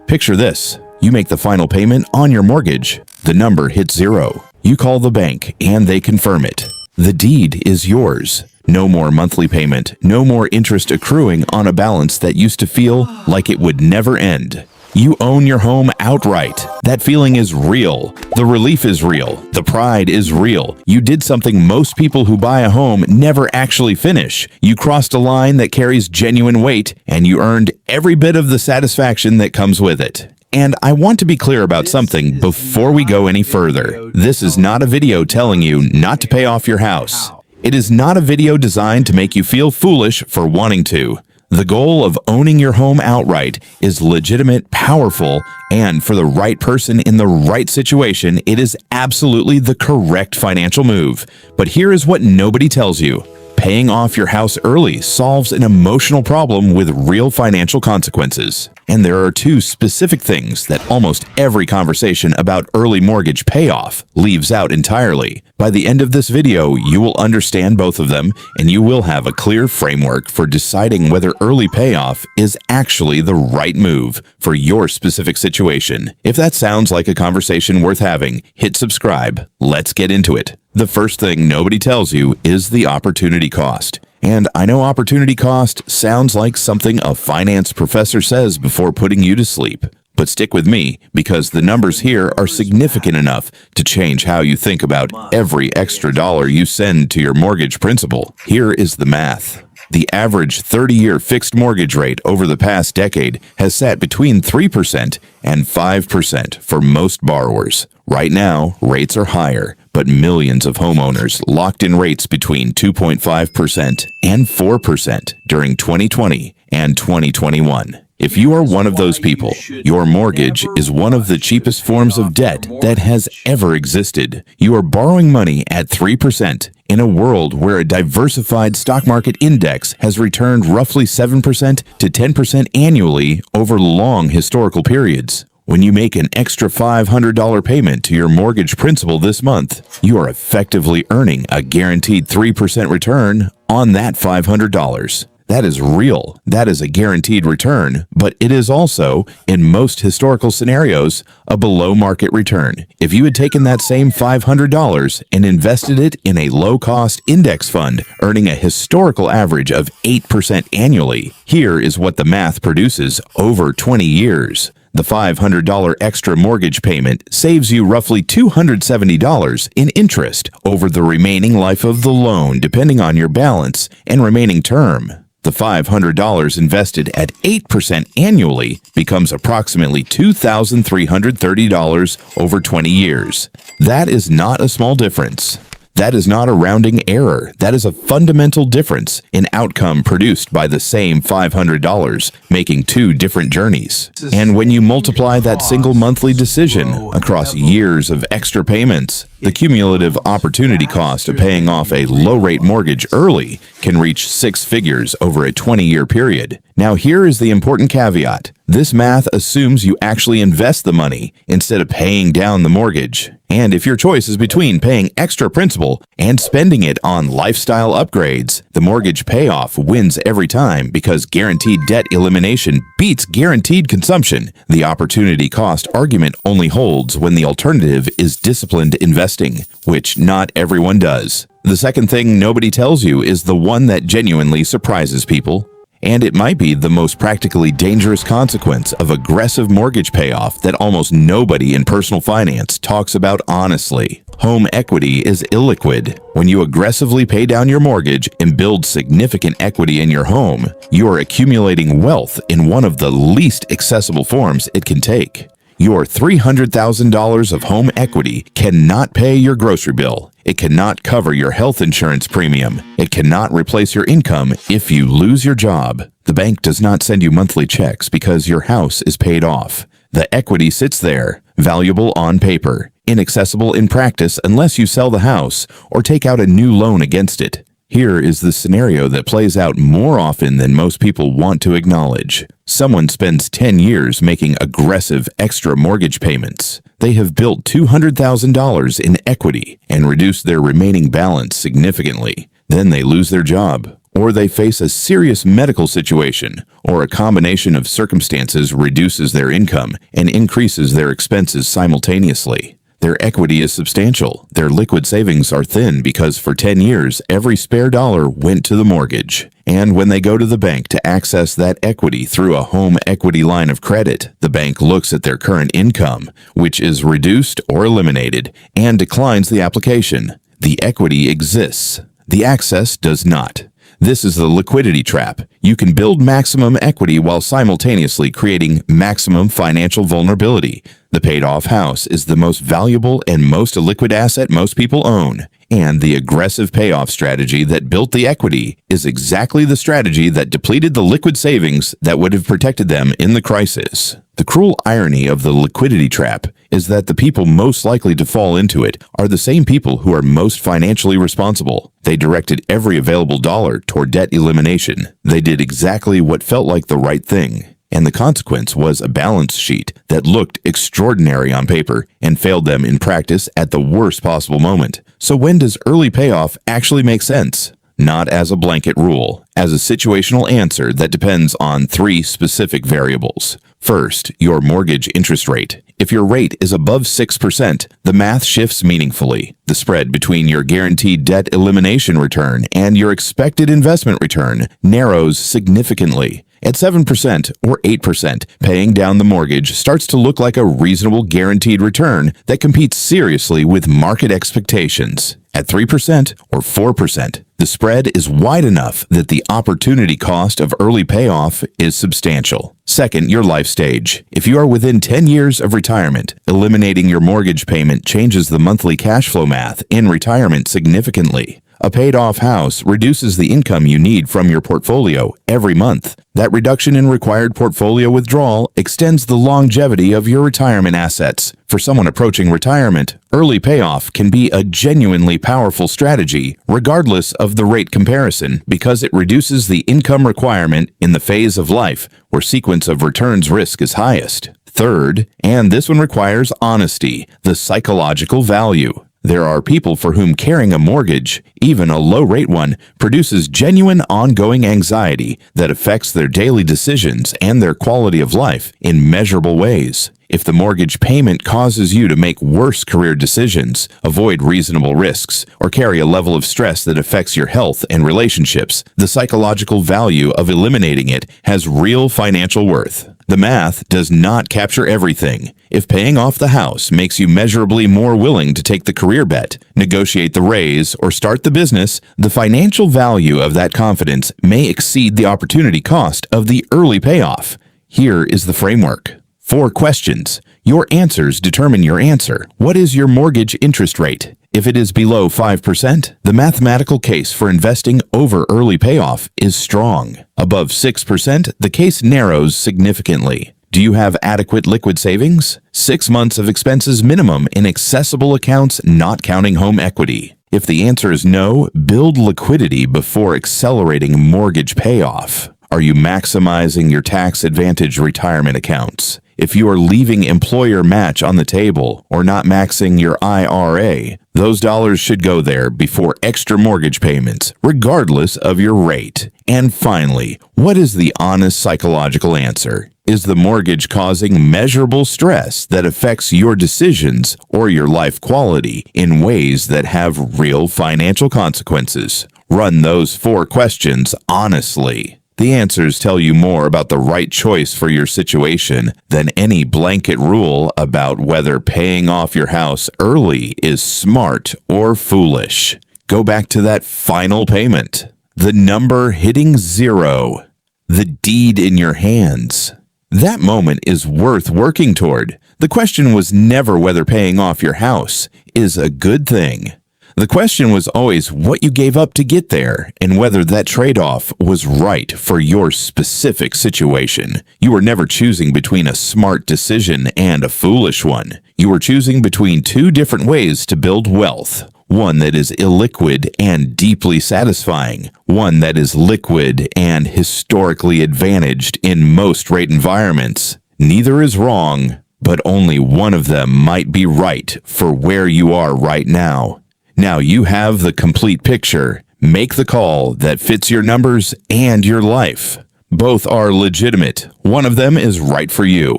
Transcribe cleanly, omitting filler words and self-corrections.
Picture this. You make the final payment on your mortgage. The number hits 0. You call the bank and they confirm it. The deed is yours. No more monthly payment, no more interest accruing on a balance that used to feel like it would never end. You own your home outright. That feeling is real. The relief is real. The pride is real. You did something most people who buy a home never actually finish. You crossed a line that carries genuine weight, and you earned every bit of the satisfaction that comes with it. And I want to be clear about something before we go any further. This is not a video telling you not to pay off your house. It is not a video designed to make you feel foolish for wanting to. The goal of owning your home outright is legitimate, powerful, and for the right person in the right situation, it is absolutely the correct financial move. But here is what nobody tells you. Paying off your house early solves an emotional problem with real financial consequences. And there are two specific things that almost every conversation about early mortgage payoff leaves out entirely. By the end of this video, you will understand both of them, and you will have a clear framework for deciding whether early payoff is actually the right move for your specific situation. If that sounds like a conversation worth having, hit subscribe. Let's get into it. The first thing nobody tells you is the opportunity cost. And I know opportunity cost sounds like something a finance professor says before putting you to sleep. But stick with me, because the numbers here are significant enough to change how you think about every extra dollar you send to your mortgage principal. Here is the math. The average 30-year fixed mortgage rate over the past decade has sat between 3% and 5% for most borrowers. Right now, rates are higher, but millions of homeowners locked in rates between 2.5% and 4% during 2020 and 2021. If you are one of those people, your mortgage is one of the cheapest forms of debt that has ever existed. You are borrowing money at 3% in a world where a diversified stock market index has returned roughly 7% to 10% annually over long historical periods. When you make an extra $500 payment to your mortgage principal this month, you are effectively earning a guaranteed 3% return on that $500. That is real. That is a guaranteed return, but it is also, in most historical scenarios, a below-market return. If you had taken that same $500 and invested it in a low-cost index fund, earning a historical average of 8% annually, here is what the math produces over 20 years. The $500 extra mortgage payment saves you roughly $270 in interest over the remaining life of the loan, depending on your balance and remaining term. The $500 invested at 8% annually becomes approximately $2,330 over 20 years. That is not a small difference. That is not a rounding error. That is a fundamental difference in outcome produced by the same $500, making two different journeys. And when you multiply that single monthly decision across years of extra payments, the cumulative opportunity cost of paying off a low-rate mortgage early can reach 6 figures over a 20-year period. Now, here is the important caveat. This math assumes you actually invest the money instead of paying down the mortgage. And if your choice is between paying extra principal and spending it on lifestyle upgrades, the mortgage payoff wins every time because guaranteed debt elimination beats guaranteed consumption. The opportunity cost argument only holds when the alternative is disciplined investing, which not everyone does. The second thing nobody tells you is the one that genuinely surprises people. And it might be the most practically dangerous consequence of aggressive mortgage payoff that almost nobody in personal finance talks about honestly. Home equity is illiquid. When you aggressively pay down your mortgage and build significant equity in your home, you are accumulating wealth in one of the least accessible forms it can take. Your $300,000 of home equity cannot pay your grocery bill. It cannot cover your health insurance premium. It cannot replace your income if you lose your job. The bank does not send you monthly checks because your house is paid off. The equity sits there, valuable on paper, inaccessible in practice unless you sell the house or take out a new loan against it. Here is the scenario that plays out more often than most people want to acknowledge. Someone spends 10 years making aggressive extra mortgage payments. They have built $200,000 in equity and reduced their remaining balance significantly. Then they lose their job, or they face a serious medical situation, or a combination of circumstances reduces their income and increases their expenses simultaneously. Their equity is substantial. Their liquid savings are thin because for 10 years, every spare dollar went to the mortgage. And when they go to the bank to access that equity through a home equity line of credit, the bank looks at their current income, which is reduced or eliminated, and declines the application. The equity exists. The access does not. This is the liquidity trap. You can build maximum equity while simultaneously creating maximum financial vulnerability. The paid-off house is the most valuable and most illiquid asset most people own. And the aggressive payoff strategy that built the equity is exactly the strategy that depleted the liquid savings that would have protected them in the crisis. The cruel irony of the liquidity trap is that the people most likely to fall into it are the same people who are most financially responsible. They directed every available dollar toward debt elimination. They did exactly what felt like the right thing. And the consequence was a balance sheet that looked extraordinary on paper and failed them in practice at the worst possible moment. So when does early payoff actually make sense? Not as a blanket rule, as a situational answer that depends on 3 specific variables. First, your mortgage interest rate. If your rate is above 6%, the math shifts meaningfully. The spread between your guaranteed debt elimination return and your expected investment return narrows significantly. At 7% or 8%, paying down the mortgage starts to look like a reasonable guaranteed return that competes seriously with market expectations. At 3% or 4%, the spread is wide enough that the opportunity cost of early payoff is substantial. Second, your life stage. If you are within 10 years of retirement, eliminating your mortgage payment changes the monthly cash flow math in retirement significantly. A paid-off house reduces the income you need from your portfolio every month. That reduction in required portfolio withdrawal extends the longevity of your retirement assets. For someone approaching retirement, early payoff can be a genuinely powerful strategy, regardless of the rate comparison, because it reduces the income requirement in the phase of life where sequence of returns risk is highest. Third, and this one requires honesty, the psychological value. There are people for whom carrying a mortgage, even a low-rate one, produces genuine ongoing anxiety that affects their daily decisions and their quality of life in measurable ways. If the mortgage payment causes you to make worse career decisions, avoid reasonable risks, or carry a level of stress that affects your health and relationships, the psychological value of eliminating it has real financial worth. The math does not capture everything. If paying off the house makes you measurably more willing to take the career bet, negotiate the raise, or start the business, the financial value of that confidence may exceed the opportunity cost of the early payoff. Here is the framework. 4 questions. Your answers determine your answer. What is your mortgage interest rate? If it is below 5%, the mathematical case for investing over early payoff is strong. Above 6%, the case narrows significantly. Do you have adequate liquid savings? 6 months of expenses minimum in accessible accounts, not counting home equity. If the answer is no, build liquidity before accelerating mortgage payoff. Are you maximizing your tax advantage retirement accounts? If you are leaving employer match on the table or not maxing your IRA, those dollars should go there before extra mortgage payments, regardless of your rate. And finally, what is the honest psychological answer? Is the mortgage causing measurable stress that affects your decisions or your life quality in ways that have real financial consequences? Run those 4 questions honestly. The answers tell you more about the right choice for your situation than any blanket rule about whether paying off your house early is smart or foolish. Go back to that final payment. The number hitting 0. The deed in your hands. That moment is worth working toward. The question was never whether paying off your house is a good thing. The question was always what you gave up to get there and whether that trade-off was right for your specific situation. You were never choosing between a smart decision and a foolish one. You were choosing between 2 different ways to build wealth. One that is illiquid and deeply satisfying. One that is liquid and historically advantaged in most rate environments. Neither is wrong, but only one of them might be right for where you are right now. Now you have the complete picture. Make the call that fits your numbers and your life. Both are legitimate. One of them is right for you.